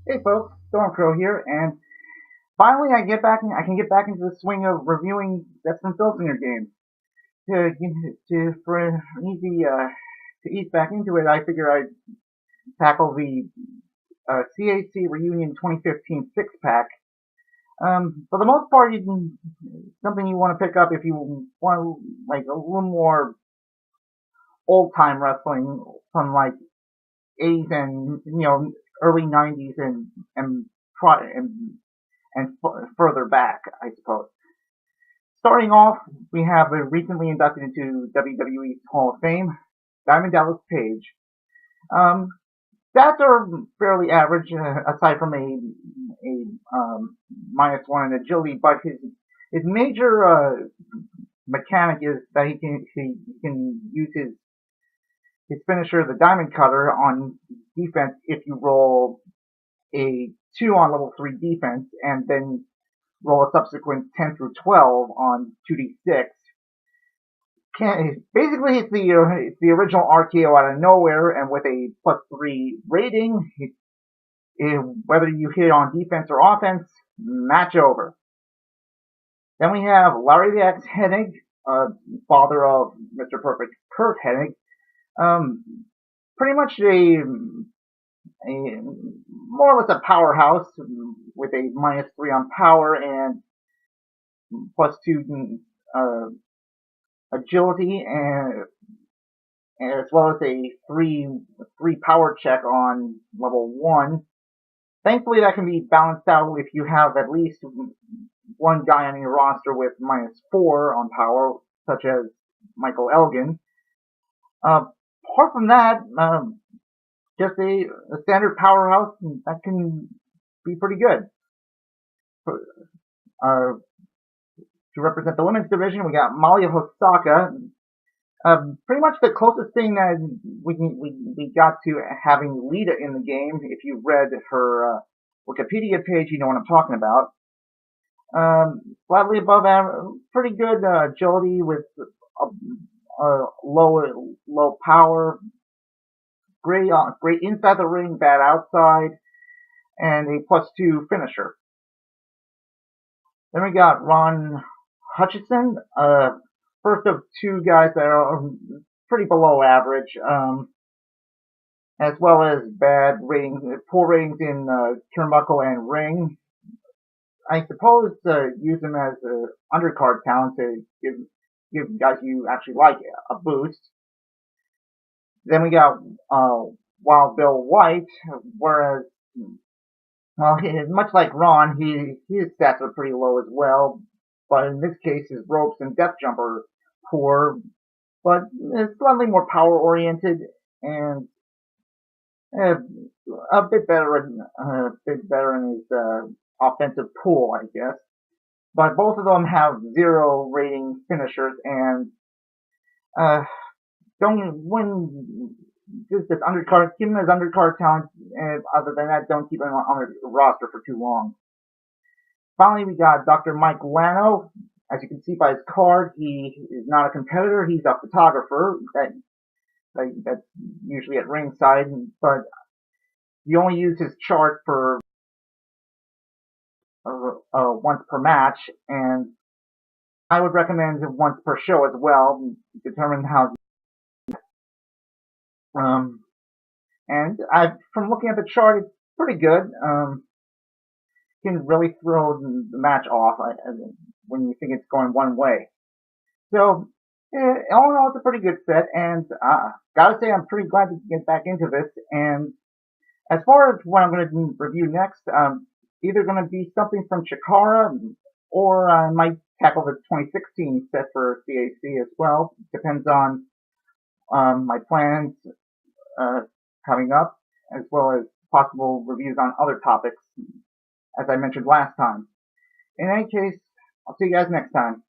Hey folks, Stormcrow here, and finally I can get back into the swing of reviewing sets from Filsinger games. For an easy to ease back into it, I figure I'd tackle the CAC Reunion 2015 six pack. For the most part, something you want to pick up if you want like a little more old time wrestling from like 80s and early 90s and and further back, I suppose. Starting off, we have a recently inducted into WWE's Hall of Fame, Diamond Dallas Page. Um, Stats are fairly average, aside from a -1 in agility, but his major mechanic is that he can use his finisher, the Diamond Cutter, on defense if you roll a 2 on level 3 defense, and then roll a subsequent 10 through 12 on 2d6. Basically, it's the original RKO out of nowhere, and with a +3 rating, whether you hit on defense or offense, match over. Then we have Larry the X Hennig, father of Mr. Perfect Kurt Hennig. Pretty much a more or less a powerhouse with a -3 on power and +2 agility, and as well as a three power check on level 1. Thankfully, that can be balanced out if you have at least one guy on your roster with -4 on power, such as Michael Elgin. Apart from that, just a standard powerhouse that can be pretty good. To represent the women's division, we got Malia Hosaka. Pretty much the closest thing that we got to having Lita in the game. If you read her Wikipedia page, you know what I'm talking about. Slightly above average, pretty good agility with low power. Great inside the ring, bad outside, and a +2 finisher. Then we got Ron Huchison, first of two guys that are pretty below average, as well as poor ratings in turnbuckle and ring. I suppose use them as undercard talent to give guys you actually like a boost. Then we got Wild Bill White, whereas, well, much like Ron, his stats are pretty low as well, but in this case, his ropes and death jump are poor, but slightly more power oriented and a bit better in his offensive pool, I guess. But both of them have 0 rating finishers and don't win. Just as undercard, keep him as undercard talent. Other than that, don't keep him on the roster for too long. Finally, we got Dr. Mike Lano. As you can see by his card, he is not a competitor. He's a photographer that's usually at ringside, but you only use his chart for once per match, and I would recommend once per show as well. Determine how. And from looking at the chart, it's pretty good. Can really throw the match off when you think it's going one way. So, all in all, it's a pretty good set, and gotta say, I'm pretty glad to get back into this. And as far as what I'm going to review next, either going to be something from Chikara, or I might tackle the 2016 set for CAC as well. Depends on my plans coming up, as well as possible reviews on other topics, as I mentioned last time. In any case, I'll see you guys next time.